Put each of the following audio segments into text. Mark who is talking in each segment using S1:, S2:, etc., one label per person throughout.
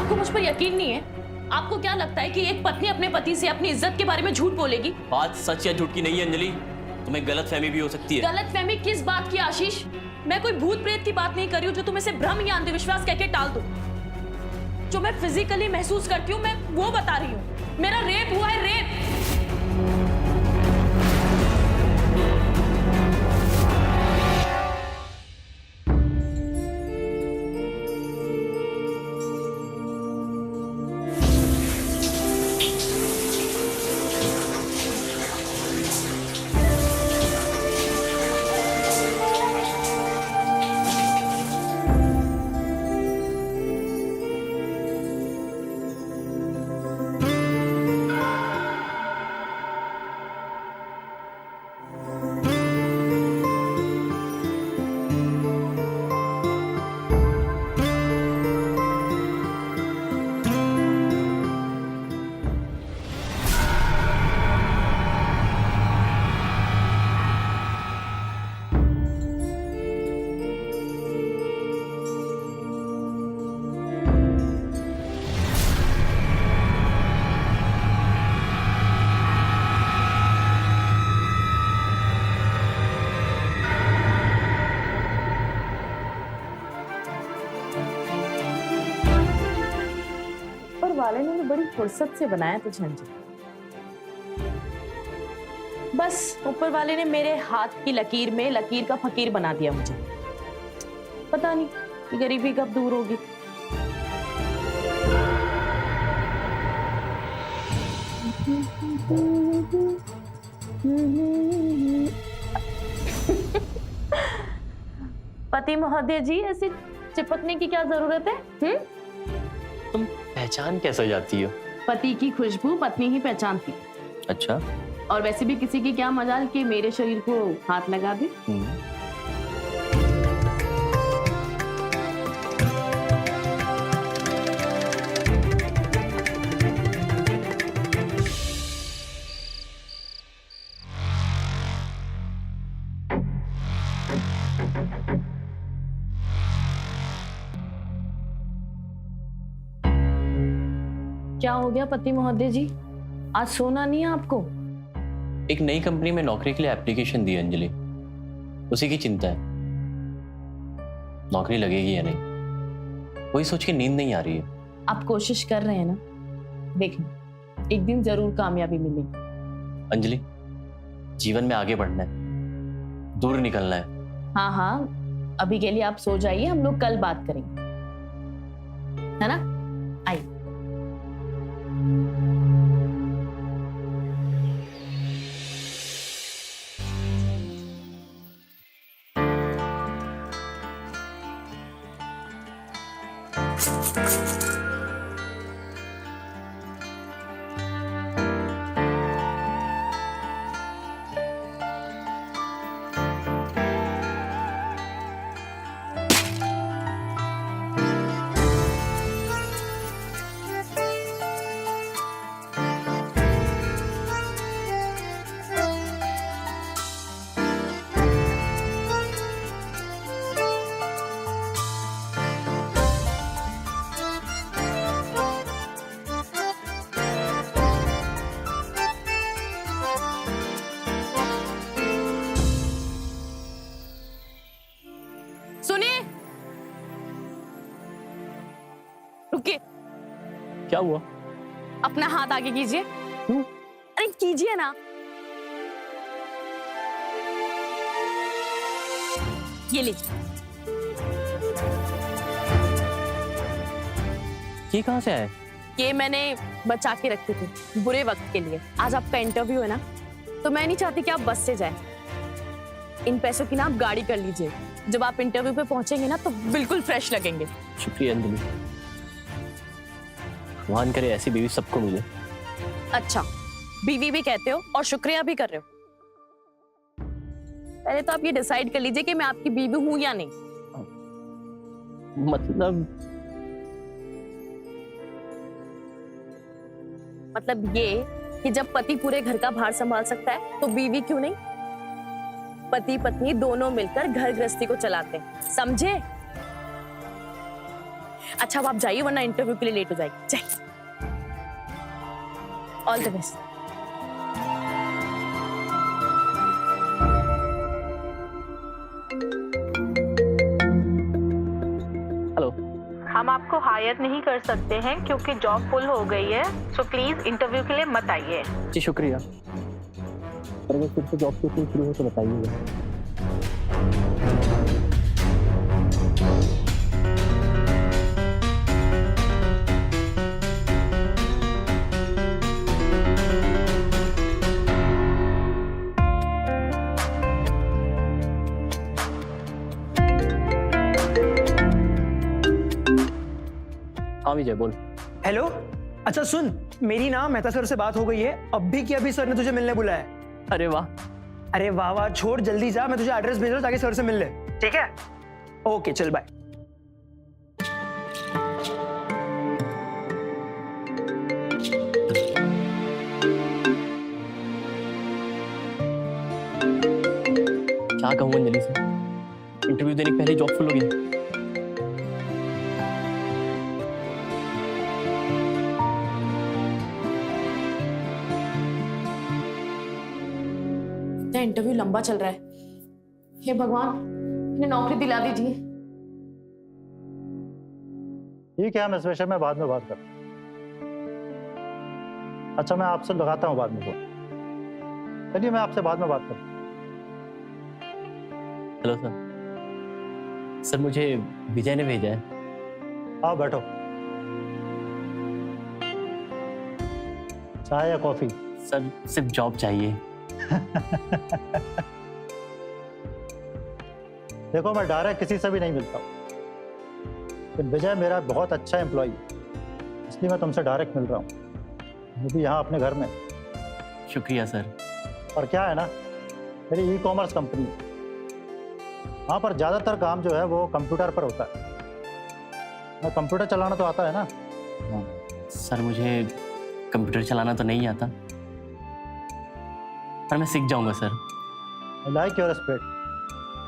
S1: आपको मुझ पर यकीन नहीं है? आपको क्या लगता है कि एक पत्नी अपने पति से अपनी इज्जत के बारे में झूठ बोलेगी?
S2: बात सच या झूठ की नहीं है अंजलि, तुम्हें गलतफहमी भी हो सकती है।
S1: गलतफहमी किस बात की आशीष? मैं कोई भूत प्रेत की बात नहीं कर रही हूँ जो तुम्हें से भ्रम या अंधविश्वास कह के टाल दूं। जो मैं फिजिकली महसूस करती हूँ मैं वो बता रही हूँ। मेरा रेप हुआ है, रेप। वाले ने बड़ी फुर्सत से बनाया तुझे अंजलि। बस ऊपर वाले ने मेरे हाथ की लकीर में लकीर का फकीर बना दिया मुझे। पता नहीं कि गरीबी कब दूर होगी। पति महोदय जी, ऐसे चिपकने की क्या जरूरत है?
S2: तुम पहचान कैसे जाती हो?
S1: पति की खुशबू पत्नी ही पहचानती।
S2: अच्छा।
S1: और वैसे भी किसी की क्या मजाल कि मेरे शरीर को हाथ लगा दे। क्या हो गया पति महोदय जी? आज सोना नहीं है आपको?
S2: एक नई कंपनी में नौकरी के लिए एप्लीकेशन दी अंजलि, उसी की चिंता है। नौकरी लगेगी या नहीं वही सोच के नींद नहीं आ रही है।
S1: आप कोशिश कर रहे हैं ना, देखना एक दिन जरूर कामयाबी मिलेगी।
S2: अंजलि, जीवन में आगे बढ़ना है, दूर निकलना है।
S1: हाँ हाँ, अभी के लिए आप सो जाइए, हम लोग कल बात करेंगे, है ना? आइए। सुनिए, रुकिए।
S2: क्या हुआ?
S1: अपना हाथ आगे कीजिए। अरे कीजिए ना। ये लीजिए।
S2: ये कहाँ से आया?
S1: ये मैंने बचा के रखी थी बुरे वक्त के लिए। आज आपका इंटरव्यू है ना, तो मैं नहीं चाहती कि आप बस से जाएं। इन पैसों की ना आप गाड़ी कर लीजिए। जब आप इंटरव्यू पे पहुंचेंगे ना तो बिल्कुल फ्रेश लगेंगे।
S2: शुक्रिया अंजलि, भगवान करे ऐसी बीवी सबको मिले।
S1: अच्छा, बीवी भी कहते हो और शुक्रिया भी कर रहे हो? पहले तो आप ये डिसाइड कर लीजिए कि मैं आपकी बीवी हूं या नहीं। मतलब ये कि जब पति पूरे घर का भार संभाल सकता है तो बीवी क्यों नहीं? पति पत्नी दोनों मिलकर घर गृहस्थी को चलाते हैं, समझे? अच्छा अब आप जाइए वरना इंटरव्यू के लिए लेट हो जाएगी। जाइए। All the best.
S2: हेलो।
S3: हम आपको हायर नहीं कर सकते हैं क्योंकि जॉब फुल हो गई है, सो प्लीज इंटरव्यू के लिए मत आइए।
S2: जी शुक्रिया। पर अगर फिर से जॉब के लिए शुरू हो तो बताइएगा। हाँ विजय बोल।
S4: हेलो। अच्छा सुन, मेरी ना मेहता सर से बात हो गई है, अभी की अभी सर ने तुझे मिलने बुलाया है।
S2: अरे वाह।
S4: अरे वाह वाह छोड़, जल्दी जा, मैं तुझे एड्रेस भेज रहा हूँ ताकि सर से मिल ले। ठीक है, ओके चल बाय।
S2: क्या कहूँ अंजलि से, इंटरव्यू देने के पहले जॉब फुल हो गया।
S1: इंटरव्यू लंबा चल रहा है। हे भगवान, इन्हें नौकरी दिला दीजिए।
S5: ठीक है, हम इस विषय में बाद में बात करते हैं। अच्छा मैं आपसे लगाता हूँ बाद में फोन। चलिए मैं आपसे बाद में बात करता हूँ।
S2: Hello sir. सर मुझे विजय ने भेजा है।
S5: आओ बैठो। चाय या कॉफी?
S2: सर सिर्फ जॉब चाहिए।
S5: देखो मैं डायरेक्ट किसी से भी नहीं मिलता हूँ, लेकिन विजय मेरा बहुत अच्छा एम्प्लॉय है, इसलिए मैं तुमसे डायरेक्ट मिल रहा हूँ, वो भी यहाँ अपने घर में।
S2: शुक्रिया सर।
S5: और क्या है ना, मेरी ई कॉमर्स कंपनी है, वहाँ पर ज़्यादातर काम जो है वो कंप्यूटर पर होता है। मैं कंप्यूटर चलाना तो आता है ना।
S2: सर मुझे कंप्यूटर चलाना तो नहीं आता, पर मैं सीख जाऊंगा sir.
S5: I like your spirit.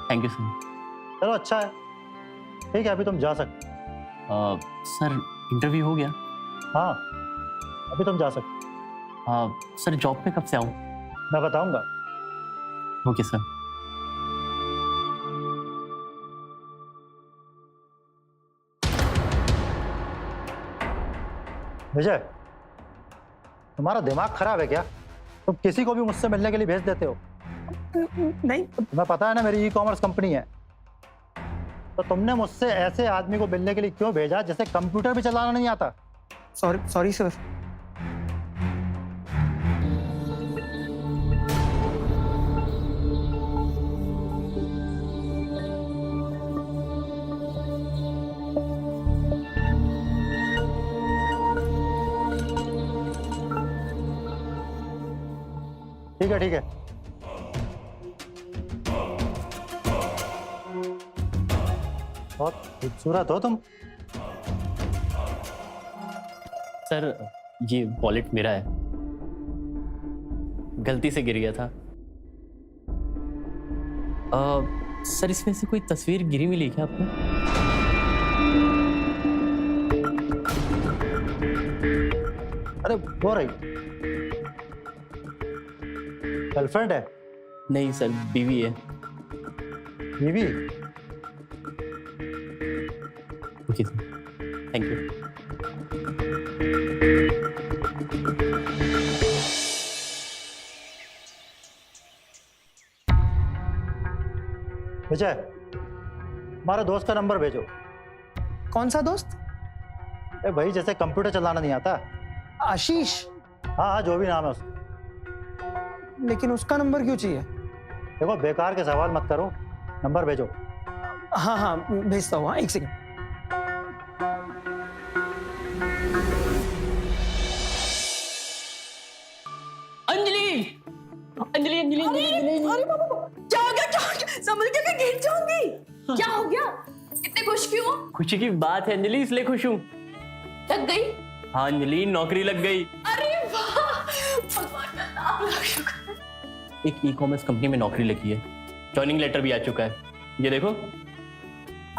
S2: Thank you sir.
S5: चलो अच्छा है, ठीक है अभी तुम जा सकते।
S2: सर इंटरव्यू हो गया?
S5: हाँ अभी तुम जा सकते।
S2: सर जॉब पे कब से आऊँ?
S5: मैं बताऊंगा।
S2: Okay sir.
S5: विजय, तुम्हारा दिमाग खराब है क्या? तुम किसी को भी मुझसे मिलने के लिए भेज देते हो।
S4: नहीं।
S5: तुम्हें पता है ना मेरी ई कॉमर्स कंपनी है, तो तुमने मुझसे ऐसे आदमी को मिलने के लिए क्यों भेजा जिसे कंप्यूटर भी चलाना नहीं आता?
S4: Sorry sorry sir.
S5: ठीक है ठीक है। बहुत खूबसूरत हो तुम।
S2: सर ये वॉलेट मेरा है, गलती से गिर गया था। सर इसमें से कोई तस्वीर गिरी मिली क्या आपको?
S5: अरे वो रही, गर्लफ्रेंड है?
S2: नहीं सर बीवी है।
S5: बीवी?
S2: Okay sir, thank you.
S5: Vijay, हमारे दोस्त का नंबर भेजो।
S4: कौन सा दोस्त?
S5: ए भाई जैसे कंप्यूटर चलाना नहीं आता।
S4: आशीष।
S5: हाँ हाँ जो भी नाम है उसका।
S4: लेकिन उसका नंबर क्यों चाहिए?
S5: देखो बेकार के सवाल मत करो, नंबर भेजो।
S4: हाँ हाँ भेजता हूँ, हाँ एक सेकंड।
S2: अंजलि अंजलि अंजलि अंजलि।
S1: अरे बाबा, क्या हो गया? क्या हो गया? समझ गया कि गिर जाऊंगी। क्या हो गया? इतने खुश क्यों?
S2: खुशी की बात है अंजलि, इसलिए खुश हूँ।
S1: लग गई?
S2: हाँ अंजलि, नौकरी लग गई।
S1: अरे वाह, भगवान का नाम लग शुक्र।
S2: एक ई कॉमर्स कंपनी में नौकरी लगी है, जॉइनिंग लेटर भी आ चुका है, ये देखो।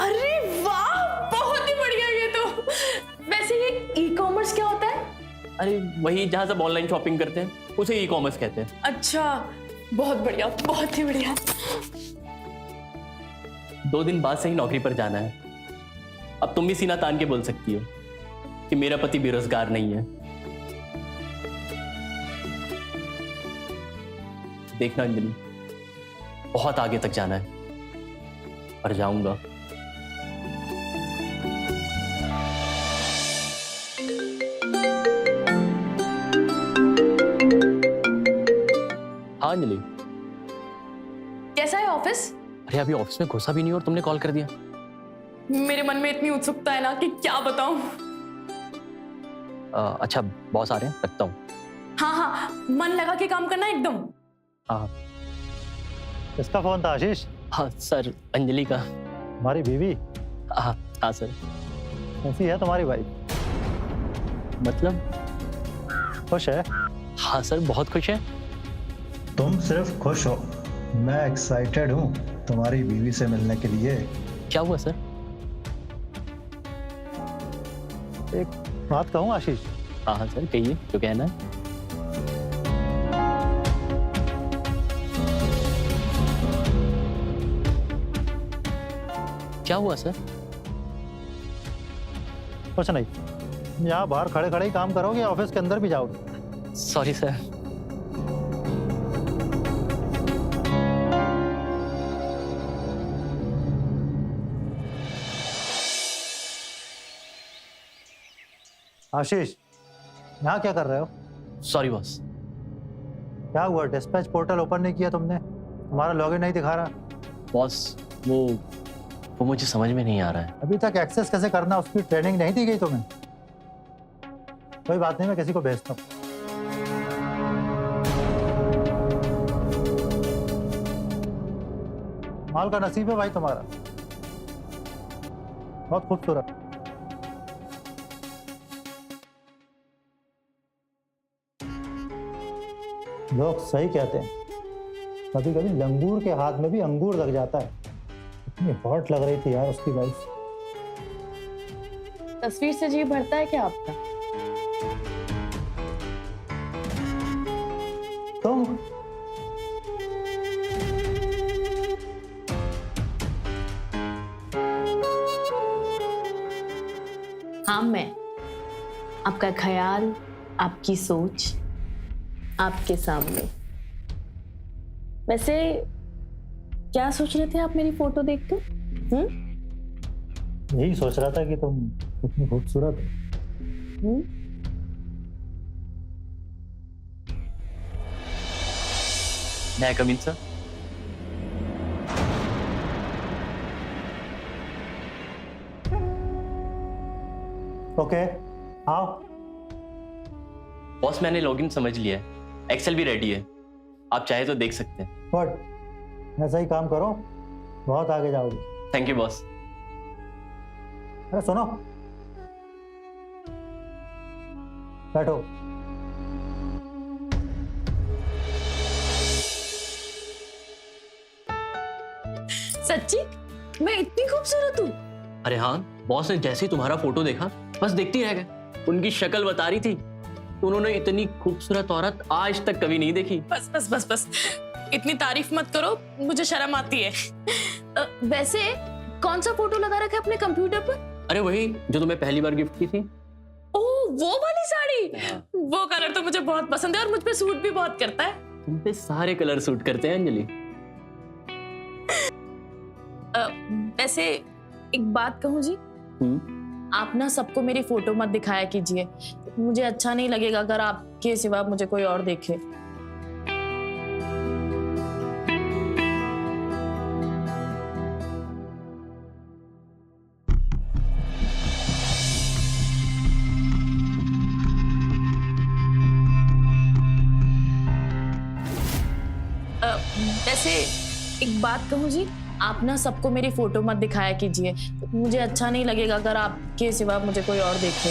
S1: अरे वाह, बहुत ही बढ़िया। ये तो
S2: अरे वही जहाँ सब ऑनलाइन शॉपिंग करते हैं उसे ई कॉमर्स कहते हैं।
S1: अच्छा, बहुत बढ़िया, बहुत ही बढ़िया।
S2: 2 दिन बाद से ही नौकरी पर जाना है। अब तुम भी सीना तान के बोल सकती हो कि मेरा पति बेरोजगार नहीं है। देखना अंजलि, बहुत आगे तक जाना है और जाऊंगा। हाँ अंजलि।
S1: कैसा है ऑफिस?
S2: अरे अभी ऑफिस में घुसा भी नहीं और तुमने कॉल कर दिया।
S1: मेरे मन में इतनी उत्सुकता है ना कि क्या बताऊं।
S2: अच्छा बॉस आ रहे हैं, रखता हूँ।
S1: हाँ हाँ, मन लगा के काम करना एकदम।
S2: हाँ
S5: किसका फोन था आशीष?
S2: हाँ सर, अंजलि का।
S5: हमारी बीवी?
S2: हाँ हाँ सर।
S5: कैसी है तुम्हारी वाइफ?
S2: मतलब?
S5: खुश है?
S2: हाँ सर, बहुत खुश है।
S6: तुम सिर्फ खुश हो, मैं एक्साइटेड हूँ तुम्हारी बीवी से मिलने के लिए।
S2: क्या हुआ सर?
S5: एक बात कहूँ आशीष?
S2: हाँ हाँ सर, कहिए जो कहना है। क्या हुआ सर?
S5: कुछ नहीं, यहाँ बाहर खड़े खड़े ही काम करोगे या ऑफिस के अंदर भी जाओगे?
S2: Sorry sir.
S5: आशीष, यहाँ क्या कर रहे हो?
S2: Sorry boss.
S5: क्या हुआ, डिस्पैच पोर्टल ओपन नहीं किया तुमने? तुम्हारा लॉगिन नहीं दिखा रहा?
S2: बॉस वो मुझे समझ में नहीं आ रहा है।
S5: अभी तक एक्सेस कैसे करना उसकी ट्रेनिंग नहीं दी गई तुम्हें? कोई बात नहीं, मैं किसी को भेजता हूँ। माल का नसीब है भाई तुम्हारा, बहुत खूबसूरत। लोग सही कहते हैं, कभी कभी लंगूर के हाथ में भी अंगूर लग जाता है। इतनी हॉट लग रही थी यार उसकी वाइफ।
S1: तस्वीर से जी भरता है क्या आपका?
S5: तुम
S1: हाँ, मैं आपका ख्याल, आपकी सोच आपके सामने। वैसे क्या सोच रहे थे आप मेरी फोटो देखकर?
S5: यही सोच रहा था कि तुम इतनी खूबसूरत हो।
S2: मैं कम इन सर?
S5: ओके, आओ।
S2: बॉस मैंने लॉगिन समझ लिया है, एक्सेल भी रेडी है, आप चाहे तो देख सकते हैं।
S5: गुड, ऐसा ही काम करो, बहुत आगे जाओगे।
S2: Thank you boss.
S5: अरे सुनो, बैठो।
S1: सच्ची मैं इतनी खूबसूरत हूँ?
S2: अरे हाँ, बॉस ने जैसे ही तुम्हारा फोटो देखा बस देखती रह गए। उनकी शक्ल बता रही थी, उन्होंने इतनी खूबसूरत औरत आज तक कभी नहीं देखी।
S1: बस बस बस बस, इतनी तारीफ मत करो, मुझे शर्म आती है। वैसे कौन सा फोटो लगा रखा है अपने कंप्यूटर पर?
S2: अरे वही जो तुम्हें पहली बार गिफ्ट की थी।
S1: ओह, वो वाली साड़ी। वो कलर तो मुझे बहुत पसंद है और मुझ पे सूट भी बहुत करता है।
S2: तुम पे सारे कलर सूट करते हैं अंजलि।
S1: वैसे एक बात कहूँ जी, आप ना सबको मेरी फोटो मत दिखाया कीजिए, मुझे अच्छा नहीं लगेगा अगर आपके सिवा मुझे कोई और देखे। वैसे एक बात कहूँ जी, आप ना सबको मेरी फोटो मत दिखाया कीजिए, मुझे अच्छा नहीं लगेगा अगर आपके सिवा मुझे कोई और देखे।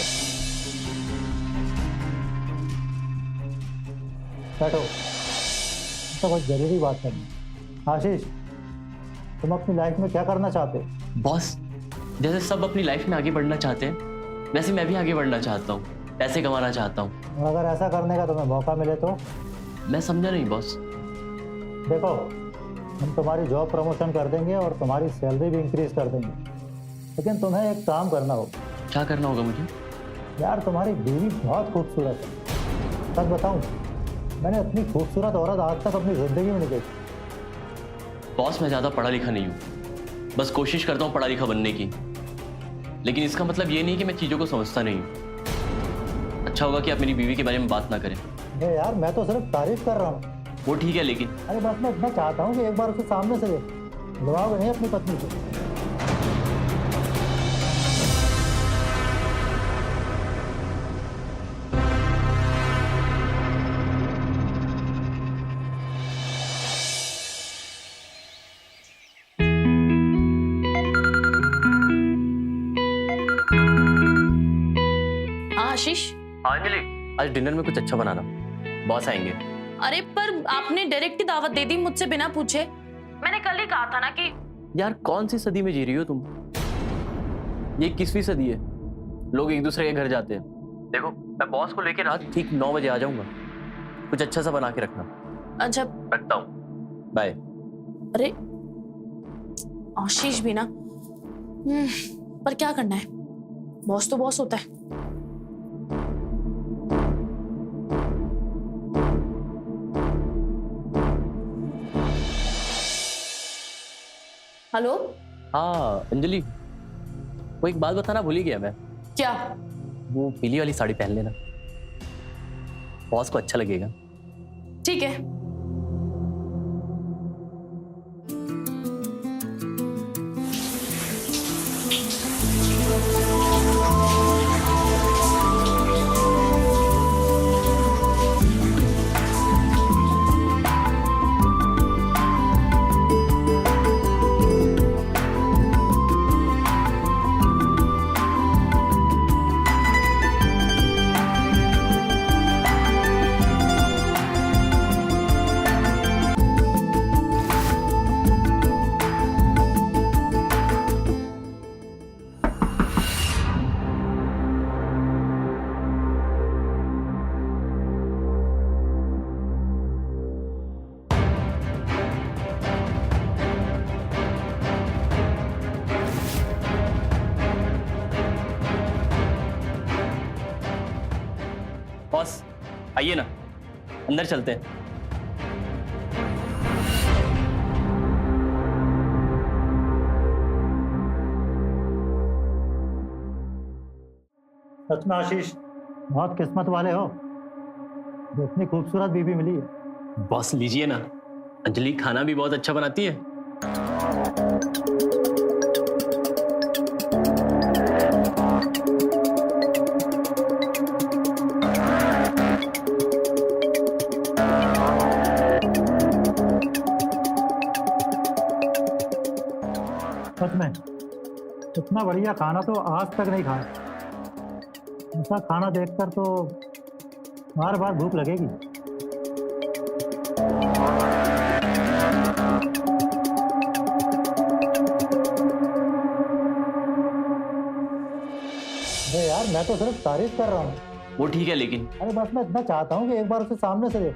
S5: बैठो, तो बहुत जरूरी बात करनी। आशीष, तुम अपनी लाइफ में क्या करना चाहते हो?
S2: बॉस, जैसे सब अपनी लाइफ में आगे बढ़ना चाहते हैं वैसे मैं भी आगे बढ़ना चाहता हूँ। पैसे कमाना चाहता हूँ।
S5: अगर ऐसा करने का तुम्हें मौका मिले तो
S2: मैं समझा नहीं बॉस।
S5: देखो, हम तुम्हारी जॉब प्रमोशन कर देंगे और तुम्हारी सैलरी भी इंक्रीज कर देंगे, लेकिन तुम्हें एक काम करना होगा।
S2: क्या करना होगा मुझे?
S5: यार तुम्हारी बीवी बहुत खूबसूरत है। सच बताऊं, मैंने इतनी खूबसूरत औरत आज तक अपनी जिंदगी में नहीं देखी।
S2: बॉस मैं ज्यादा पढ़ा लिखा नहीं हूँ, बस कोशिश करता हूँ पढ़ा लिखा बनने की, लेकिन इसका मतलब ये नहीं कि मैं चीजों को समझता नहीं हूँ। अच्छा होगा कि आप मेरी बीवी के बारे में बात ना करें।
S5: अरे यार, मैं तो सिर्फ तारीफ कर रहा हूँ।
S2: वो ठीक है, लेकिन
S5: अरे बस मैं इतना चाहता हूँ कि एक बार उसे सामने से देख, बुलाओगे नहीं अपनी पत्नी को?
S1: हाँ आशीष।
S2: अंजलि, आज डिनर में कुछ अच्छा बनाना, बॉस आएंगे।
S1: अरे पर आपने डायरेक्ट ही दावत दे दी मुझसे बिना पूछे। मैंने कल ही कहा था ना कि
S2: यार कौन सी सदी में जी रही हो तुम? ये 21वीं सदी है, लोग एक दूसरे के घर जाते हैं। देखो, मैं बॉस को लेकर रात ठीक 9 बजे आ जाऊंगा। कुछ अच्छा सा बना के रखना।
S1: अच्छा।
S2: रखता हूँ, बाय।
S1: अरे आशीष भी ना, पर क्या करना है, बॉस तो बॉस होता है। हेलो।
S2: हाँ अंजलि, वो एक बात बताना भूल ही गया मैं।
S1: क्या?
S2: वो पीली वाली साड़ी पहन लेना, बॉस को अच्छा लगेगा।
S1: ठीक है।
S2: बॉस आइए ना, अंदर चलते हैं।
S5: सच में आशीष, बहुत किस्मत वाले हो, जो इतनी खूबसूरत बीवी मिली है।
S2: बॉस लीजिए ना, अंजलि खाना भी बहुत अच्छा बनाती है।
S5: सच में इतना बढ़िया खाना तो आज तक नहीं खाया। ऐसा खाना देखकर तो बार बार भूख लगेगी। अरे यार, मैं तो सिर्फ तारीफ कर रहा हूँ।
S2: वो ठीक है, लेकिन
S5: अरे बस मैं इतना चाहता हूँ कि एक बार उसे सामने से देख,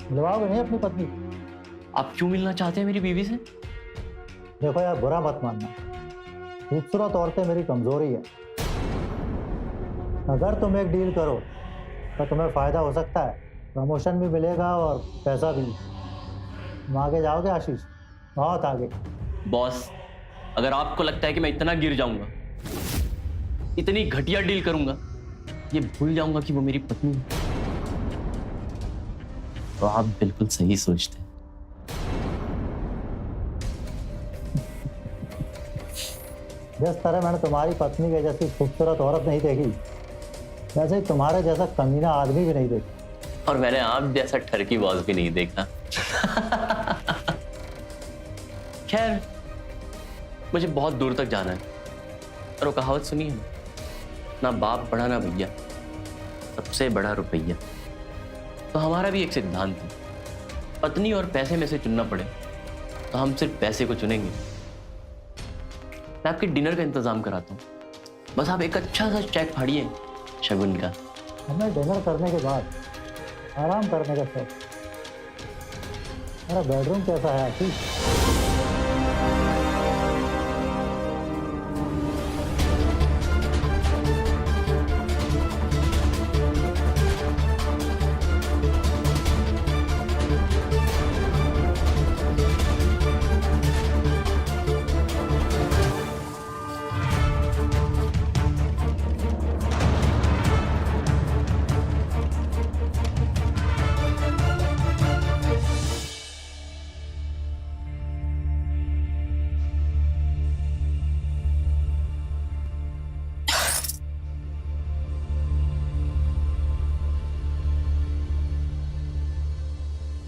S5: बुलवाओगे नहीं अपनी पत्नी?
S2: आप क्यों मिलना चाहते हैं मेरी बीवी से?
S5: देखो यार, बुरा मत मानना, खूबसूरत औरतें मेरी कमजोरी है। अगर तुम एक डील करो तो तुम्हें फायदा हो सकता है, प्रमोशन भी मिलेगा और पैसा भी। तुम आगे जाओगे आशीष, बहुत आगे।
S2: बॉस, अगर आपको लगता है कि मैं इतना गिर जाऊंगा, इतनी घटिया डील करूंगा, ये भूल जाऊंगा कि वो मेरी पत्नी है, तो आप बिल्कुल सही सोचते हैं।
S5: जिस तरह मैंने तुम्हारी पत्नी के जैसी खूबसूरत औरत नहीं देखी, वैसे ही तुम्हारे जैसा कमीना आदमी भी नहीं देखा।
S2: और मैंने आप जैसा ठरकी बॉस भी नहीं देखा। खैर, मुझे बहुत दूर तक जाना है, और वो कहावत सुनी है ना, बाप बड़ा ना भैया, सबसे बड़ा रुपया। तो हमारा भी एक सिद्धांत है, पत्नी और पैसे में से चुनना पड़े तो हम सिर्फ पैसे को चुनेंगे। मैं आपके डिनर का इंतजाम कराता हूँ, बस आप एक अच्छा सा चेक फाड़िए, शगुन का।
S5: हमें डिनर करने के बाद आराम करने का शौक। मेरा बेडरूम कैसा है आशीष?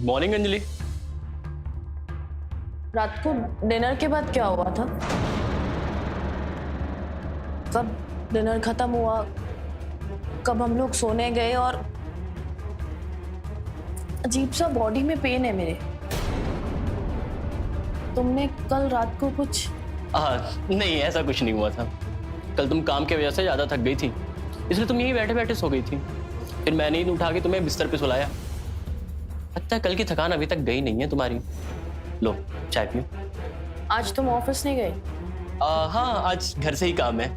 S2: मॉर्निंग अंजलि।
S1: रात को डिनर के बाद क्या हुआ था? कब डिनर खत्म हुआ, कब हम लोग सोने गए, और अजीब सा बॉडी में पेन है मेरे। तुमने कल रात को कुछ?
S2: नहीं, ऐसा कुछ नहीं हुआ था। कल तुम काम की वजह से ज्यादा थक गई थी, इसलिए तुम यहीं बैठे बैठे सो गई थी। फिर मैंने ही उठा के तुम्हें बिस्तर पे सुलाया। लगता है कल की थकान अभी तक गई नहीं है तुम्हारी। लो चाय पियो।
S1: आज तुम ऑफिस नहीं गए?
S2: हाँ, आज घर से ही काम है।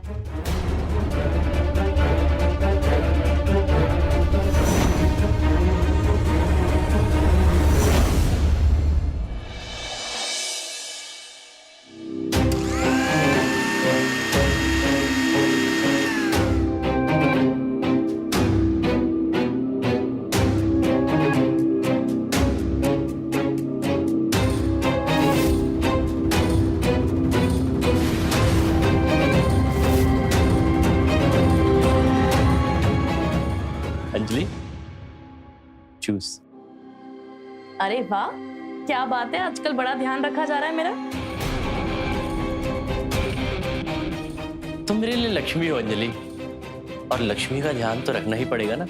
S2: अंजलि, चूस।
S1: अरे वाह, क्या बात है, आजकल बड़ा ध्यान रखा जा रहा है मेरा।
S2: तुम मेरे लिए लक्ष्मी हो अंजलि, और लक्ष्मी का ध्यान तो रखना ही पड़ेगा ना।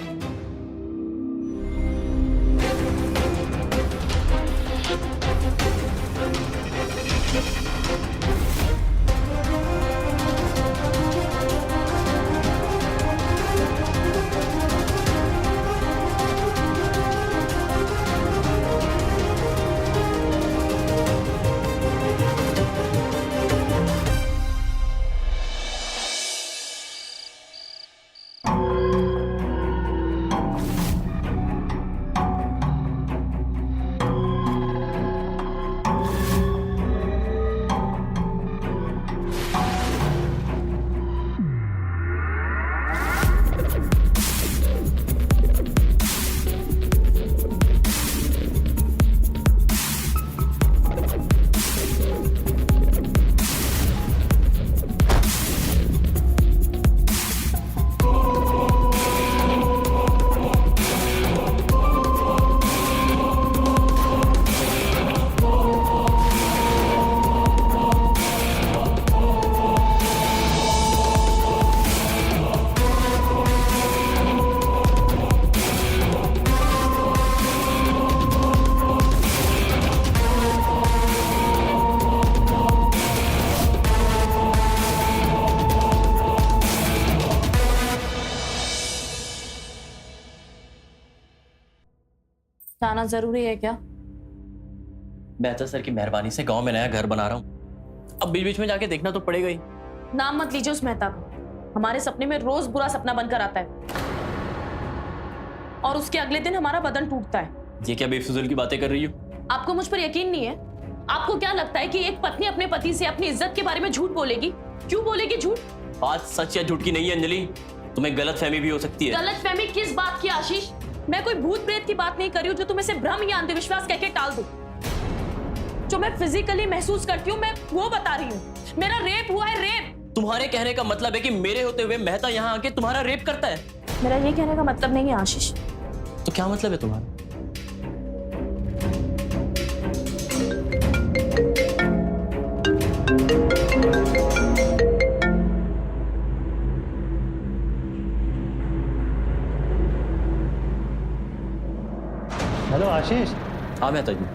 S1: जाना जरूरी है क्या?
S2: मेहता सर की मेहरबानी से गांव में नया घर बना रहा हूँ, अब बीच बीच में जाके देखना तो पड़ेगा ही।
S1: नाम मत लीजिए उस मेहता को, हमारे सपने में रोज बुरा सपना बनकर आता है, और उसके अगले दिन हमारा बदन टूटता है।
S2: ये क्या बेफिजूल की बातें कर रही हो?
S1: आपको मुझ पर यकीन नहीं है? आपको क्या लगता है कि एक पत्नी अपने पति से अपनी इज्जत के बारे में झूठ बोलेगी? क्यों बोलेगी झूठ?
S2: बात सच या झूठ की नहीं है अंजलि, तुम्हें गलत फहमी भी हो सकती है।
S1: गलत फहमी किस बात की आशीष? मैं कोई भूत प्रेत की बात नहीं कर रही हूँ जो तुम इसे भ्रम या अंधविश्वास कहके टाल दो। जो मैं फिजिकली महसूस करती हूँ मैं वो बता रही हूँ। मेरा रेप हुआ है, रेप।
S2: तुम्हारे कहने का मतलब है कि मेरे होते हुए मेहता यहाँ आके तुम्हारा रेप करता है?
S1: मेरा ये कहने का मतलब नहीं है आशीष।
S2: तो क्या मतलब है तुम्हारा?
S5: हेलो आशीष।
S2: हाँ मेहता जी।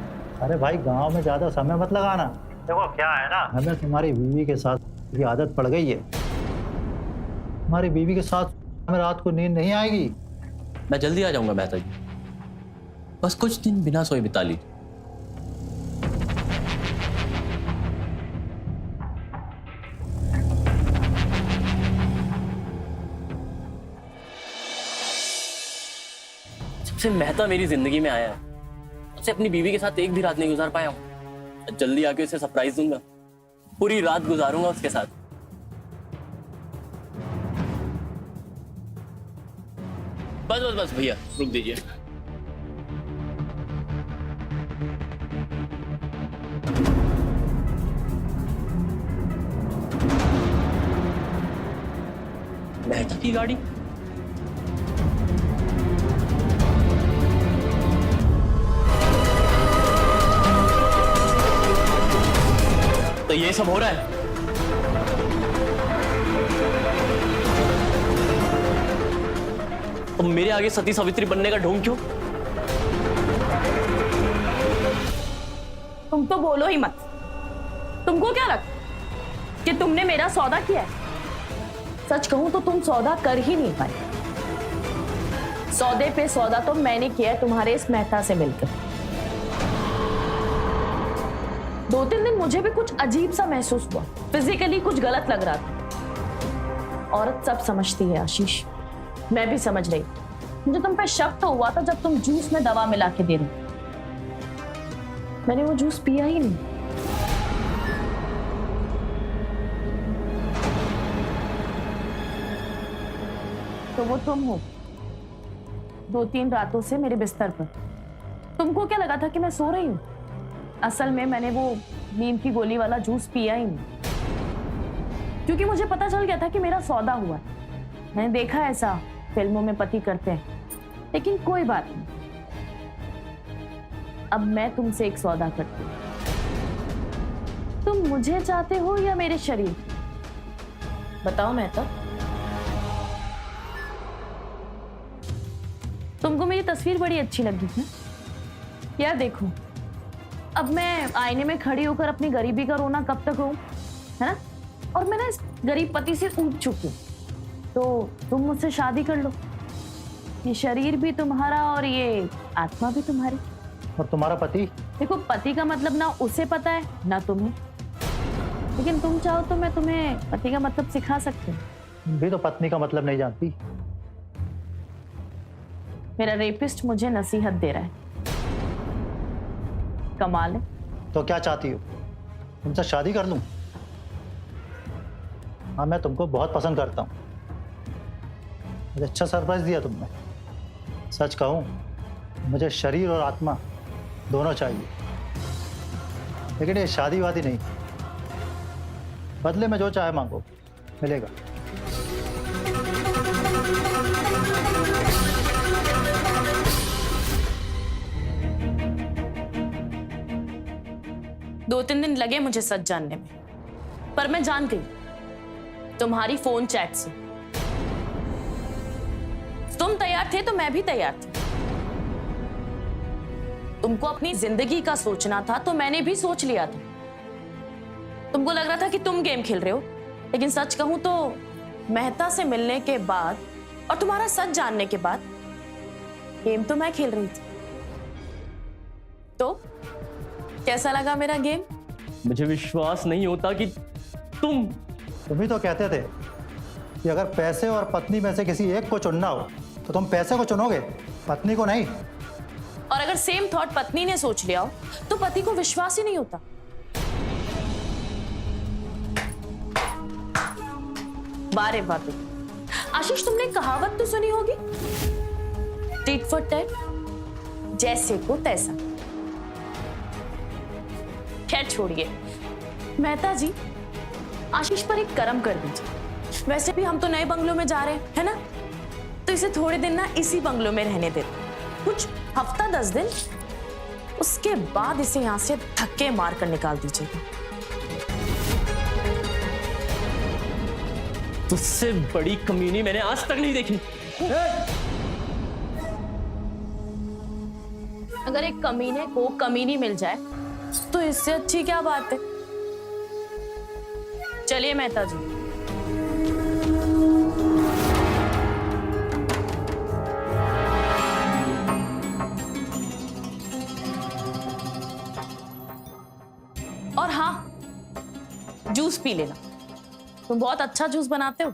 S5: अरे भाई गांव में ज्यादा समय मत लगाना। देखो क्या है ना, हमें तुम्हारी बीवी के साथ की आदत पड़ गई है। तुम्हारी बीवी के साथ हमें रात को नींद नहीं आएगी।
S2: मैं जल्दी आ जाऊंगा मेहता जी, बस कुछ दिन बिना सोए बिता लीजिए। जब से मेहता मेरी जिंदगी में आया है, तब से अपनी बीवी के साथ एक भी रात नहीं गुजार पाया हूं। जल्दी आके उसे सरप्राइज दूंगा, पूरी रात गुजारूंगा उसके साथ। बस बस बस भैया, रुक दीजिए। मेहता की गाड़ी? तो ये सब हो रहा है? तो मेरे आगे सती सावित्री बनने का ढोंग क्यों?
S1: तुम तो बोलो ही मत। तुमको क्या लगता कि तुमने मेरा सौदा किया है? सच कहूं तो तुम सौदा कर ही नहीं पाए। सौदे पे सौदा तो मैंने किया है तुम्हारे इस मेहता से मिलकर। 2-3 दिन मुझे भी कुछ अजीब सा महसूस हुआ, फिजिकली कुछ गलत लग रहा था। औरत सब समझती है आशीष, मैं भी समझ रही। मुझे तुम पे शक तो हुआ था जब तुम जूस में दवा मिला के दे रही। मैंने वो जूस पिया ही नहीं। तो वो तुम हो 2-3 रातों से मेरे बिस्तर पर। तुमको क्या लगा था कि मैं सो रही हूं? असल में मैंने वो नींद की गोली वाला जूस पिया ही नहीं, क्योंकि मुझे पता चल गया था कि मेरा सौदा हुआ। मैंने देखा ऐसा फिल्मों में पति करते हैं, लेकिन कोई बात नहीं। अब मैं तुमसे एक सौदा करती हूँ। तुम मुझे चाहते हो या मेरे शरीर? बताओ मेहता। तुमको मेरी तस्वीर बड़ी अच्छी लगी थी यार। देखो, अब मैं आईने में खड़ी होकर अपनी गरीबी का रोना कब तक रोऊं, है ना? और मैं ना इस गरीब पति से ऊब चुकी हूं, तो तुम मुझसे शादी कर लो। ये शरीर भी तुम्हारा और ये आत्मा भी तुम्हारी।
S5: और तुम्हारा पति?
S1: देखो, पति का मतलब ना उसे पता है ना तुम्हें, लेकिन तुम चाहो तो मैं तुम्हें पति का मतलब सिखा सकती हूँ।
S5: तुम भी तो पत्नी का मतलब नहीं जानती।
S1: मेरा रेपिस्ट मुझे नसीहत दे रहा है। कमाल है।
S5: तो क्या चाहती हो, तुमसे शादी कर लूं? हाँ, मैं तुमको बहुत पसंद करता हूँ। मुझे अच्छा सरप्राइज दिया तुमने। सच कहूँ, मुझे शरीर और आत्मा दोनों चाहिए, लेकिन ये शादी वादी नहीं। बदले में जो चाहे मांगो, मिलेगा।
S1: दो 3 दिन लगे मुझे सच जानने में, पर मैं जान गई तुम्हारी फोन चैट से। तुम तैयार थे तो मैं भी तैयार थी। तुमको अपनी जिंदगी का सोचना था तो मैंने भी सोच लिया था। तुमको लग रहा था कि तुम गेम खेल रहे हो, लेकिन सच कहूं तो मेहता से मिलने के बाद और तुम्हारा सच जानने के बाद गेम तो मैं खेल रही थी। तो कैसा लगा मेरा गेम?
S2: मुझे विश्वास नहीं होता कि तुम
S5: ही तो कहते थे कि अगर पैसे और पत्नी में से किसी एक को चुनना हो तो तुम पैसे को चुनोगे, पत्नी को नहीं।
S1: और अगर सेम थॉट पत्नी ने सोच लिया हो तो पति को विश्वास ही नहीं होता। बारे बात। आशीष, तुमने कहावत तो सुनी होगी, टिट फॉर टैट, जैसे को तैसा। खैर छोड़िए, मेहता जी आशीष पर एक करम कर दीजिए। वैसे भी हम तो नए बंगलों में जा रहे हैं, है ना? तो इसे थोड़े दिन ना इसी बंगलों में रहने देते, कुछ हफ्ता 10 दिन, उसके बाद इसे यहां से धक्के मार कर निकाल दीजिएगा।
S2: तुझसे बड़ी कमीनी मैंने आज तक नहीं देखी।
S1: अगर एक कमीने को कमीनी मिल जाए तो इससे अच्छी क्या बात है। चलिए मेहता जी। पी लेना। तुम बहुत अच्छा जूस बनाते हो।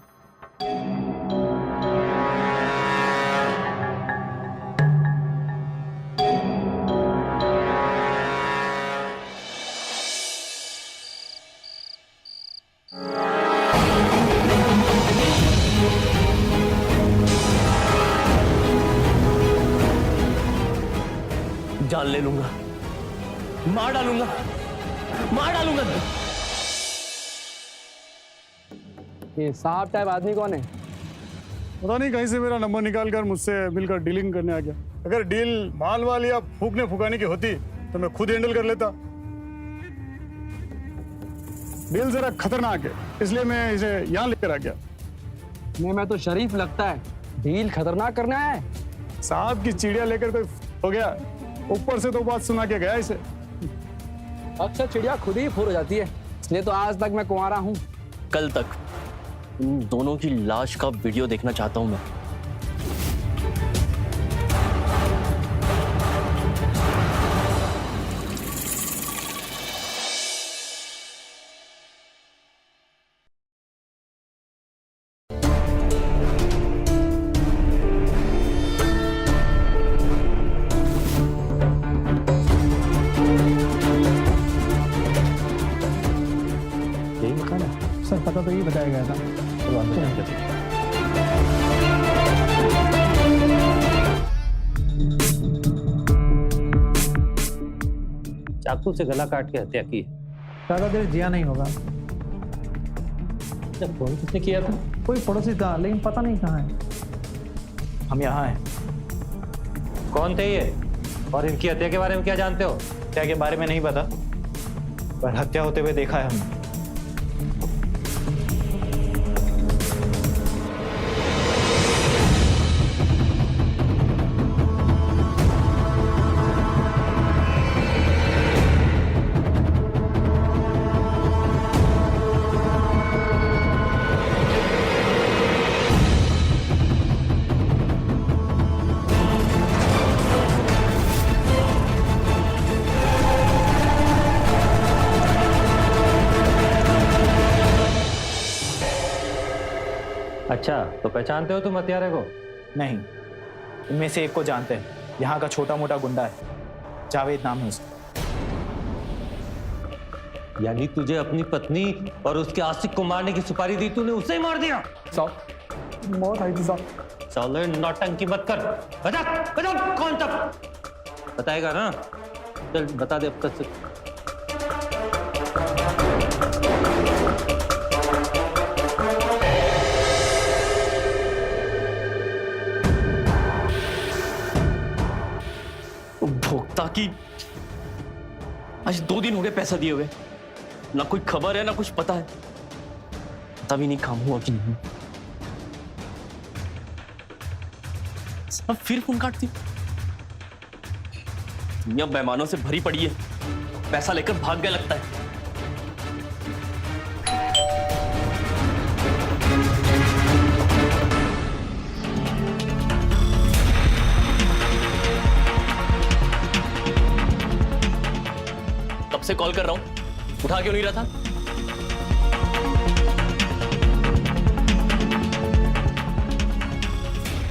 S2: जान ले लूंगा, मार डालूंगा, मार डालूंगा।
S7: ये साहब टाइप आदमी कौन है?
S8: पता नहीं कहीं से मेरा नंबर निकाल कर मुझसे मिलकर डीलिंग करने आ गया। अगर डील माल वाल या फूकने फुकाने की होती तो मैं खुद हैंडल कर लेता। डील जरा खतरनाक है, इसलिए मैं इसे यहाँ लेकर आ गया।
S7: नहीं, मैं तो शरीफ लगता है, डील खतरनाक करना है।
S8: साहब की चिड़िया लेकर कोई हो गया, ऊपर से तो बात सुना के गया इसे।
S7: अक्सर चिड़िया खुद ही फुर हो जाती है, इसलिए तो आज तक मैं कुंवारा हूँ।
S2: कल तक इन दोनों की लाश का वीडियो देखना चाहता हूं मैं।
S5: यही मकान है सर? पता तो यही बताया गया था।
S9: चाकू से गला काट के हत्या की है।
S5: ज्यादा देर जिया नहीं होगा।
S9: जब फोन किसने किया था?
S5: कोई पड़ोसी था, लेकिन पता नहीं कहाँ है। हम यहाँ हैं।
S9: कौन थे ये और इनकी हत्या के बारे में क्या जानते हो?
S5: हत्या के बारे में नहीं पता, पर हत्या होते हुए देखा है हमने।
S9: अच्छा, तो पहचानते हो तुम हत्यारे को?
S10: नहीं, इनमें से एक को जानते हैं। यहाँ का छोटा मोटा गुंडा है, जावेद नाम है उसका।
S9: यानी तुझे अपनी पत्नी और उसके आशिक को मारने की सुपारी दी, तूने उसे ही मार दिया?
S10: साहब मौत आई थी साहब।
S9: चलो नौटंकी मत कर, बता बता कौन था? बताएगा ना? चल बता दे अब तक से।
S2: भोक्ता की आज 2 दिन हो गए पैसा दिए हुए, ना कोई खबर है ना कुछ पता है। पता भी नहीं काम हुआ कि नहीं। सब फिर फोन काटती। दुनिया बेईमानों से भरी पड़ी है, पैसा लेकर भाग गया लगता है। से कॉल कर रहा हूं, उठा क्यों नहीं रहा था?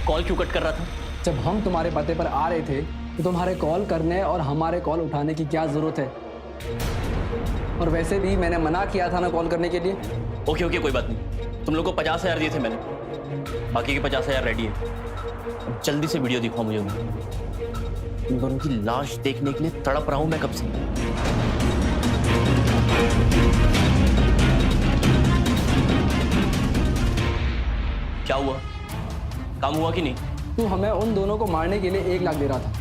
S2: कॉल क्यों कट कर रहा था?
S7: जब हम तुम्हारे पते पर आ रहे थे तो तुम्हारे कॉल करने और हमारे कॉल उठाने की क्या जरूरत है? और वैसे भी मैंने मना किया था ना कॉल करने के लिए।
S2: ओके ओके, कोई बात नहीं। तुम लोग को 50,000 दिए थे मैंने, बाकी के 50,000 रेडी है। अब जल्दी से वीडियो दिखाओ मुझे। इन दोनों की लाश देखने के लिए तड़प रहा हूं मैं कब से। क्या हुआ? काम हुआ कि नहीं?
S7: तू हमें उन दोनों को मारने के लिए 1 लाख दे रहा था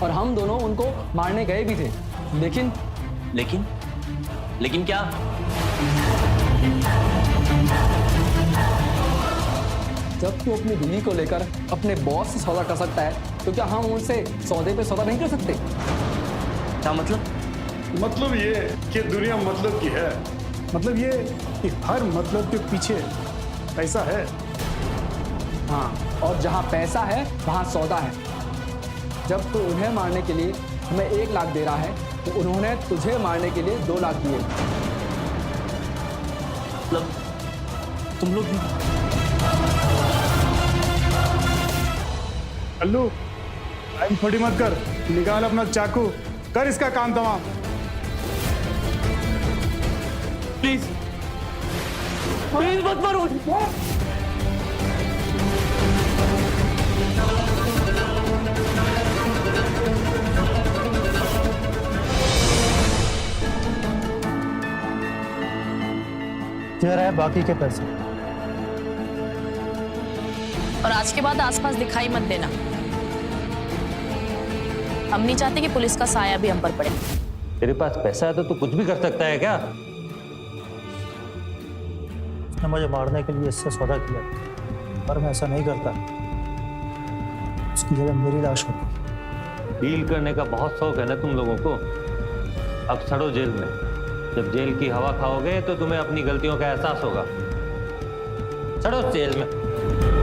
S7: और हम दोनों उनको मारने गए भी थे, लेकिन
S2: लेकिन क्या?
S7: जब तू अपनी बीवी को लेकर अपने बॉस से सौदा कर सकता है तो क्या हम उनसे सौदे पे सौदा नहीं कर सकते?
S2: क्या मतलब?
S8: मतलब ये कि दुनिया मतलब की है। मतलब ये कि हर मतलब के पीछे पैसा है।
S7: हाँ, और जहाँ पैसा है वहाँ सौदा है। जब तू उन्हें मारने के लिए हमें 1 लाख दे रहा है तो उन्होंने तुझे मारने के लिए 2 लाख दिए।
S2: मतलब तुम लोग भी
S8: अल्लू टाइम थोड़ी मत कर, निकाल अपना चाकू, कर इसका काम तमाम।
S2: प्लीज प्लीज मत मारो।
S5: ये रहे बाकी के पैसे।
S1: और आज के बाद आसपास दिखाई मत देना। हम नहीं चाहते कि पुलिस का साया भी हम पर पड़े।
S9: तेरे पास पैसा है तो तू कुछ भी कर सकता है क्या?
S5: उसने मुझे मारने के लिए इससे सौदा किया, पर मैं ऐसा नहीं करता। उसकी जगह मेरी लाश होती।
S9: डील करने का बहुत शौक है ना तुम लोगों को। अब सड़ो जेल में। जब जेल की हवा खाओगे तो तुम्हें अपनी गलतियों का एहसास होगा। सड़ो जेल में।